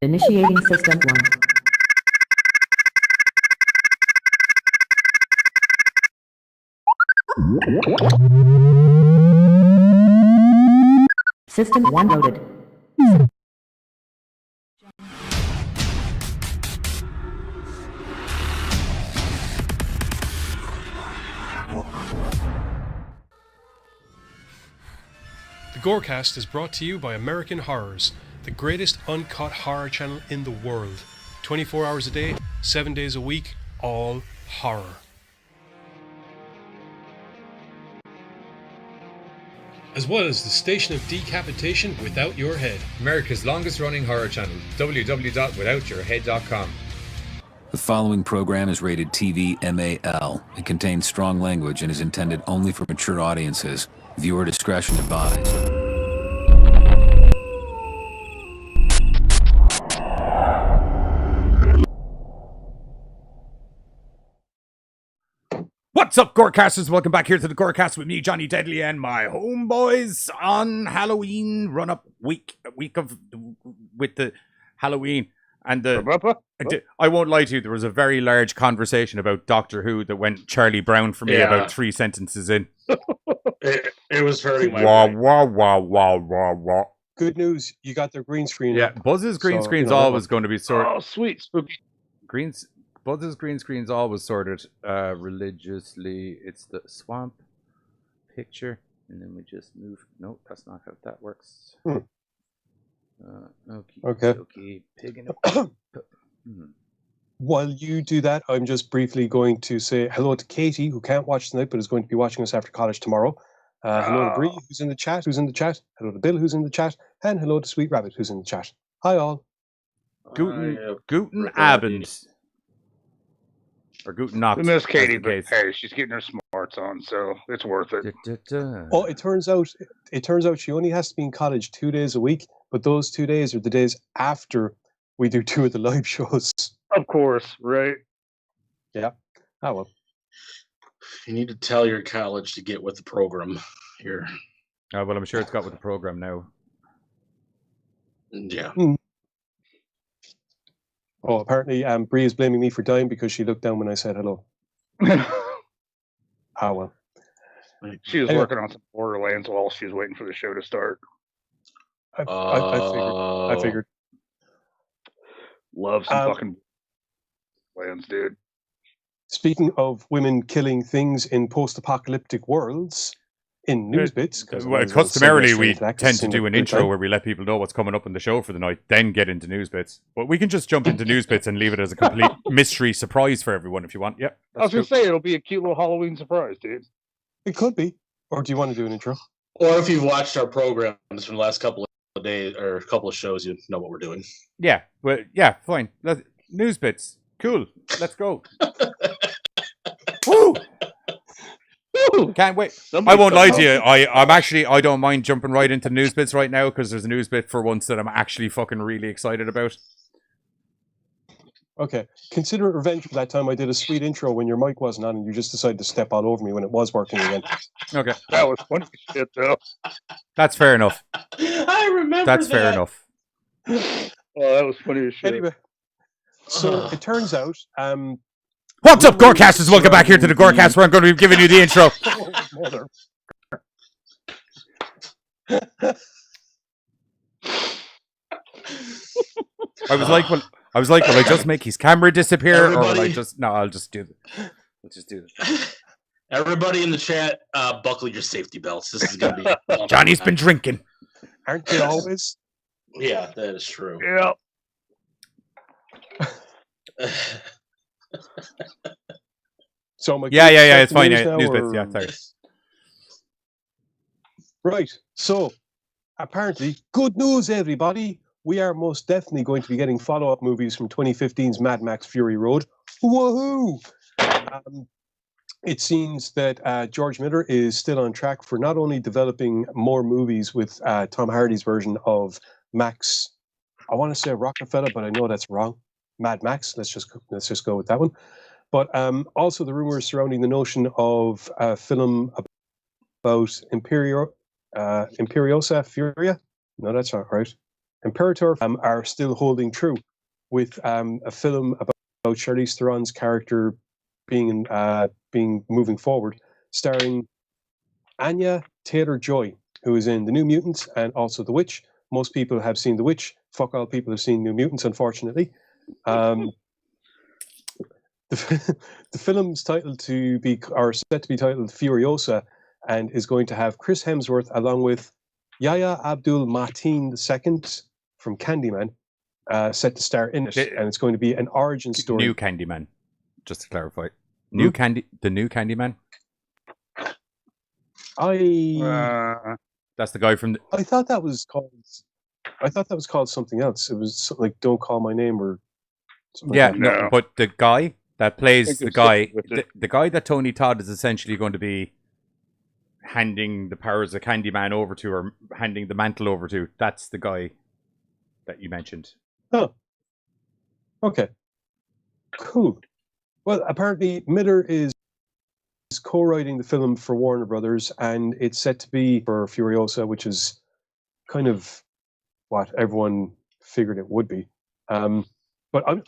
Initiating System 1. System 1 loaded. The Gorecast is brought to you by American Horrors, the greatest uncut horror channel in the world. 24 hours a day, 7 days a week, all horror. As well as the station of decapitation without your head. America's longest running horror channel, www.withoutyourhead.com. The following program is rated TV MAL. It contains strong language and is intended only for mature audiences. Viewer discretion advised. What's up, Gorecasters? Welcome back here to the Gorecast with me, Johnny Deadly, and my homeboys on Halloween run-up week with the Halloween. And I won't lie to you, there was a very large conversation about Doctor Who that went Charlie Brown for me about 3 sentences in. It was hurting my Wah. Good news, you got their green screen. Yeah, Buzz's green screen's always going to be sorted. Oh, sweet, spooky. Buzz's green screen's always sorted religiously. It's the swamp picture, and then we just move. Nope, that's not how that works. Okay. Pigging up. While you do that, I'm just briefly going to say hello to Katie, who can't watch tonight, but is going to be watching us after college tomorrow. Hello to Bree, who's in the chat. Hello to Bill, who's in the chat. And hello to Sweet Rabbit, who's in the chat. Hi, all. Guten Abend. Or Guten Nacht. We miss Katie, but hey, she's getting her smarts on, so it's worth it. Oh, it turns out she only has to be in college 2 days a week, but those 2 days are the days after we do 2 of the live shows. Of course, right? Yeah. Oh, well. You need to tell your college to get with the program here. Well, I'm sure it's got with the program now. Yeah. Oh, apparently Bree is blaming me for dying because she looked down when I said hello. Well. She was working on some Borderlands while she was waiting for the show to start. I figured. Love some fucking lands, dude. Speaking of women killing things in post-apocalyptic worlds, in news bits. Well, customarily, we tend to do an intro where we let people know what's coming up in the show for the night, then get into news bits. But we can just jump into news bits and leave it as a complete mystery surprise for everyone if you want. Yep. I was going to say, it'll be a cute little Halloween surprise, dude. It could be. Or do you want to do an intro? Or if you've watched our programs from the last couple of days or a couple of shows, you know what we're doing. Yeah. Well, yeah, fine. News bits. Cool. Let's go. Woo! Can't wait. I won't lie to you. I don't mind jumping right into news bits right now because there's a news bit for once that I'm actually fucking really excited about. Okay. Consider it revenge for that time I did a sweet intro when your mic wasn't on and you just decided to step all over me when it was working again. Okay. That was funny shit, though. That's fair enough. I remember That's that. fair enough. Oh, that was funny as shit. Anyway, so it turns out... What's up, Gorecasters? Welcome back here to the Gorecast where I'm going to be giving you the intro. I was like, will I just make his camera disappear, or will I just? No, I'll just do it. We'll just do it. Everybody in the chat, buckle your safety belts. This is going to be. Johnny's been drinking. Aren't they always? Yeah, that is true. Yeah. So yeah, it's fine. News bits, yeah, sorry. Right, so apparently, good news, everybody. We are most definitely going to be getting follow-up movies from 2015's Mad Max Fury Road. Woohoo! It seems that George Miller is still on track for not only developing more movies with Tom Hardy's version of Max. I want to say Rockefeller, but I know that's wrong. Mad Max. Let's just go with that one. But also the rumors surrounding the notion of a film about Imperiosa Furia. No, that's not right. Imperator are still holding true with a film about Charlize Theron's character being moving forward, starring Anya Taylor-Joy, who is in The New Mutants and also The Witch. Most people have seen The Witch. Fuck all people have seen New Mutants, unfortunately. The film's set to be titled Furiosa, and is going to have Chris Hemsworth along with Yahya Abdul-Mateen II from Candyman set to star in it, and it's going to be an origin story. New Candyman, just to clarify. The new Candyman. That's the guy from. I thought that was called something else. It was like "Don't Call My Name" or. Yeah, no, but the guy that plays the guy that Tony Todd is essentially going to be handing the powers of Candyman over to, or handing the mantle over to. That's the guy that you mentioned. Oh. Okay. Cool. Well, apparently Miller is co-writing the film for Warner Brothers, and it's set to be for Furiosa, which is kind of what everyone figured it would be. But I'm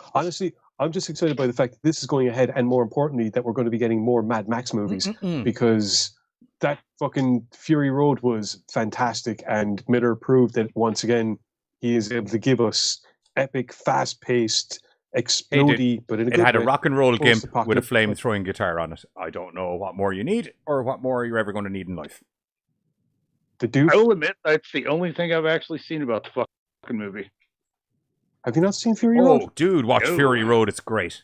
just excited by the fact that this is going ahead, and more importantly, that we're going to be getting more Mad Max movies, because that fucking Fury Road was fantastic, and Miller proved that once again he is able to give us epic, fast-paced, explodey, but in a good had a way, rock and roll gimp with a flame-throwing guitar on it. I don't know what more you need, or what more you're ever going to need in life. I will admit that's the only thing I've actually seen about the fucking movie. Have you not seen Fury Road? Oh, dude, watch Fury Road. It's great.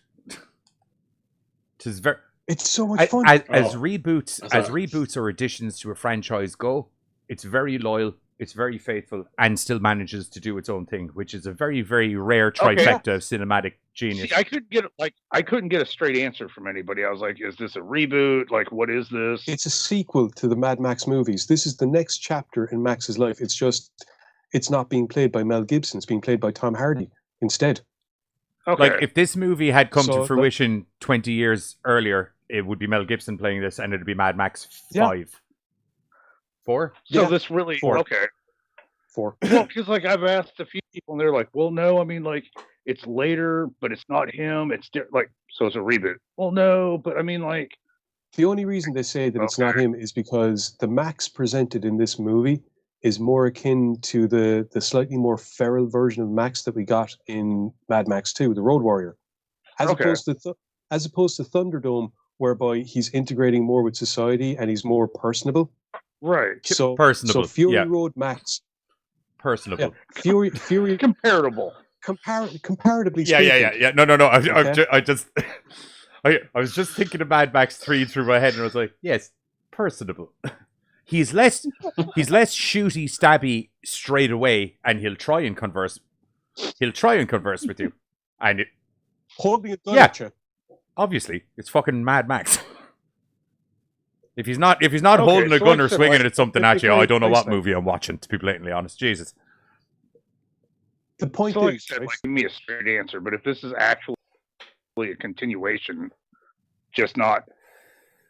It's so much fun. As reboots or additions to a franchise go, it's very loyal, it's very faithful, and still manages to do its own thing, which is a very, very rare trifecta of cinematic genius. See, I couldn't get a straight answer from anybody. I was like, is this a reboot? Like, what is this? It's a sequel to the Mad Max movies. This is the next chapter in Max's life. It's just, it's not being played by Mel Gibson. It's being played by Tom Hardy instead. Okay. Like, if this movie had come to fruition 20 years earlier, it would be Mel Gibson playing this, and it'd be Mad Max 5. 4? So this really... 4. Okay. 4. Well, because, like, I've asked a few people, and they're like, well, no, I mean, like, it's later, but it's not him. It's like, so it's a reboot. Well, no, but I mean, like... The only reason they say that it's not him is because the Max presented in this movie is more akin to the slightly more feral version of Max that we got in Mad Max 2, the Road Warrior. As opposed to Thunderdome, whereby he's integrating more with society and he's more personable. Right. So personable. So Fury Road Max. Personable. Yeah. Fury comparable. Comparatively speaking. Yeah. No. I was just thinking of Mad Max 3 through my head, and I was like, yes, personable. He's less shooty, stabby straight away, and he'll try and converse with you. And holding a gun at you. Obviously, it's fucking Mad Max. If he's not holding a gun or swinging at something at you, I don't know what movie I'm watching, to be blatantly honest. Jesus. The point is, like, give me a straight answer, but if this is actually a continuation, just not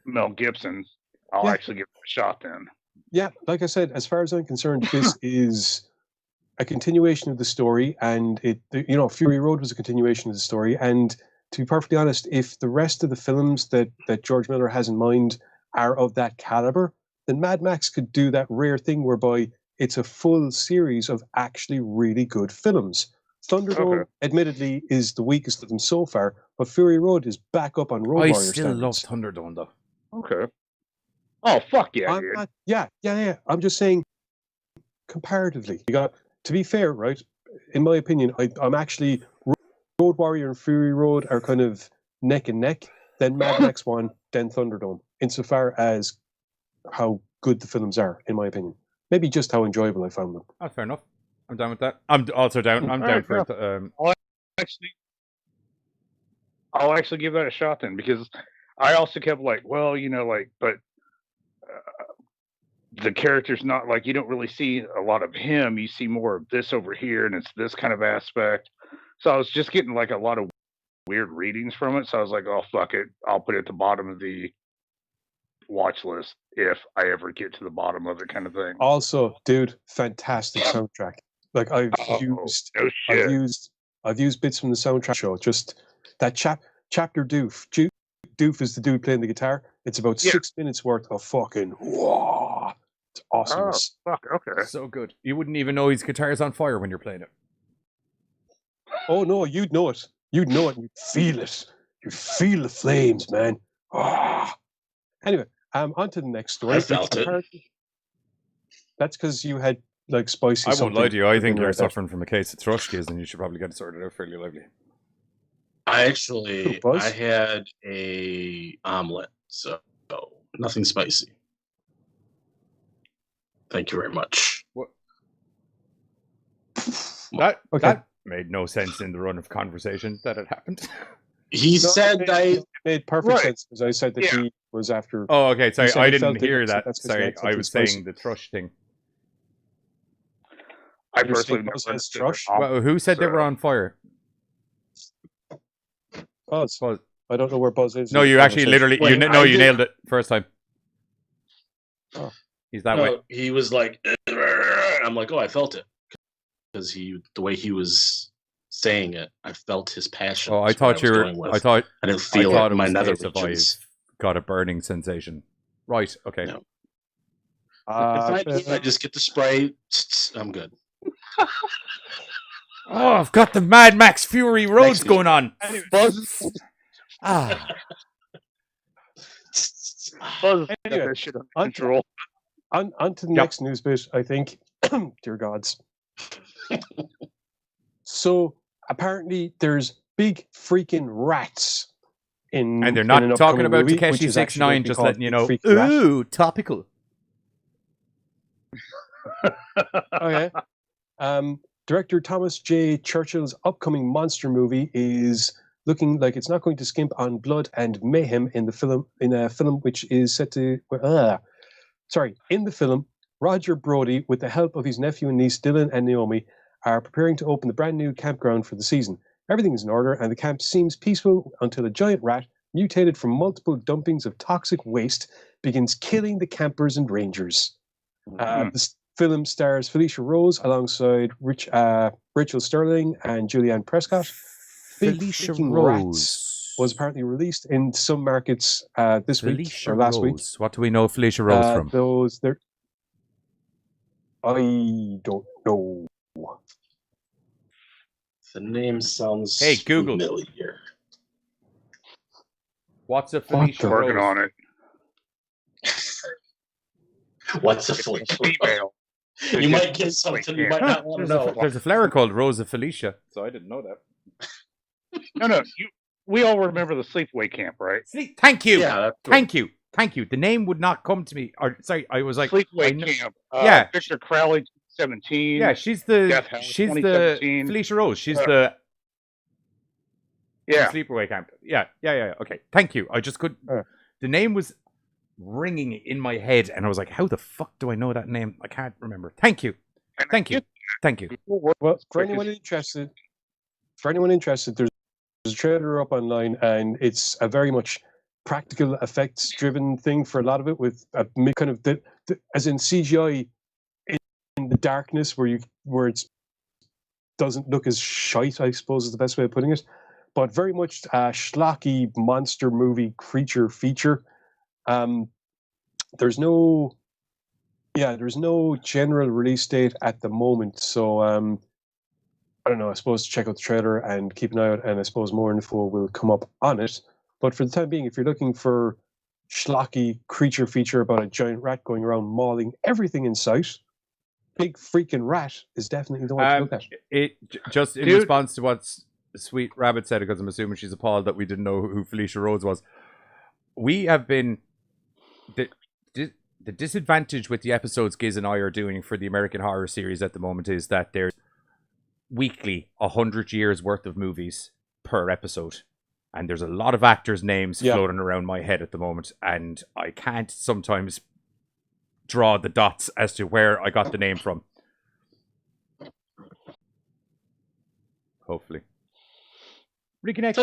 Mel Gibson, I'll actually give it a shot then. Yeah, like I said, as far as I'm concerned, this is a continuation of the story, and Fury Road was a continuation of the story. And to be perfectly honest, if the rest of the films that George Miller has in mind are of that caliber, then Mad Max could do that rare thing whereby it's a full series of actually really good films. Thunderdome, admittedly, is the weakest of them so far, but Fury Road is back up on Road Warrior standards. I still love Thunderdome, though. Okay. Oh, fuck yeah, dude. Yeah. I'm just saying, comparatively, to be fair, right? In my opinion, I'm actually Road Warrior and Fury Road are kind of neck and neck. Then Mad Max 1, then Thunderdome, insofar as how good the films are, in my opinion. Maybe just how enjoyable I found them. That's fair enough. I'm down with that. I'm also down. I'm down for it. I'll actually give that a shot then, because I also kept like, well, but the character's not like, you don't really see a lot of him. You see more of this over here, and it's this kind of aspect. So I was just getting like a lot of weird readings from it. So I was like, oh, fuck it. I'll put it at the bottom of the watch list if I ever get to the bottom of it, kind of thing. Also, dude, fantastic soundtrack. Like I've used bits from the soundtrack show. Just that chapter Doof. Doof is the dude playing the guitar. It's about 6 minutes worth of fucking whoa. It's awesome. Oh, fuck, okay. So good. You wouldn't even know his guitar's on fire when you're playing it. Oh no, you'd know it. You'd know it and you'd feel it. You'd feel the flames, man. Ah. Anyway, on to the next story. I felt it. That's because you had like spicy. I won't lie to you. I think you're right suffering from a case of thrush giz, and you should probably get it sorted out fairly lively. I actually, Who, Buzz? I had a omelet, so nothing spicy. Thank you very much. What? Okay. That made no sense in the run of conversation that had happened. He said it made perfect Right. sense because I said that he was after. Oh, okay. Sorry, said I he didn't felt it, hear so that. that's 'cause he Sorry, had I something was spicy. saying the thrush thing. I You're personally saying never Buzz has understood thrush? it. Well, who said they So- were on fire? Buzz. Buzz. I don't know where Buzz is. No, in the you actually conversation. literally, Wait, you I did- nailed it first time. Oh. He's that way. no, he was like, I'm like, oh, I felt it because the way he was saying it, I felt his passion. Oh, I That's what thought you was were. going with. I thought didn't feel it it in my was a nether case of regions. I've got a burning sensation. Right. Okay. No. Uh, If I just get the spray, I'm good. Oh, I've got the Mad Max Fury roads Next going on. Buzz, Ah, Buzz got Anyway, that shit under on- control. on to the Yep. next news bit, I think. Dear gods. So apparently there's big freaking rats in, and they're in not an talking upcoming about movie, which Takeshi is 69, actually just called letting you Big know. Freaking Rat. Ooh, topical. Okay. Director Thomas J. Churchill's upcoming monster movie is looking like it's not going to skimp on blood and mayhem in a film which is set to in the film, Roger Brody, with the help of his nephew and niece Dylan and Naomi, are preparing to open the brand new campground for the season. Everything is in order and the camp seems peaceful until a giant rat, mutated from multiple dumpings of toxic waste, begins killing the campers and rangers. The film stars Felicia Rose alongside Rachel Sterling and Julianne Prescott. Big Felicia Freaking Rats was apparently released in some markets this week Felicia or last week. Rose. What do we know Felicia Rose from? I don't know. The name sounds Hey, Google. familiar. What's a Felicia What Rose? Working on it. What's a It's flea? female. You might get something you might not want to know. There's a flower called Rosa Felicia, so I didn't know that. No. We all remember the sleepaway camp, right? Thank you. Yeah, that's Thank you. The name would not come to me. Or sorry, I was like, I Sleepaway kn- camp. Yeah. Victor Crowley, 17. yeah, she's the Death House, she's the 2017. Felicia Rose. She's Yeah. the Yeah. sleepaway camp. Yeah. Okay, thank you. I just couldn't. The name was ringing in my head, and I was like, how the fuck do I know that name? I can't remember. Thank you. And Thank you. Well, for anyone interested, there's a trailer up online, and it's a very much practical effects driven thing for a lot of it, with a kind of as in CGI in the darkness where it doesn't look as shite, I suppose is the best way of putting it, but very much a schlocky monster movie creature feature. There's no general release date at the moment, so I don't know. I suppose check out the trailer and keep an eye out, and I suppose more info will come up on it. But for the time being, if you're looking for schlocky creature feature about a giant rat going around mauling everything in sight, Big Freaking Rat is definitely the one to look at. Just in Dude. response to what Sweet Rabbit said, because I'm assuming she's appalled that we didn't know who Felicia Rose was. We have been the disadvantage with the episodes Giz and I are doing for the American Horror series at the moment is that there's weekly 100 years worth of movies per episode, and there's a lot of actors' names floating around my head at the moment, and I can't sometimes draw the dots as to where I got the name from. Hopefully. Reconnect.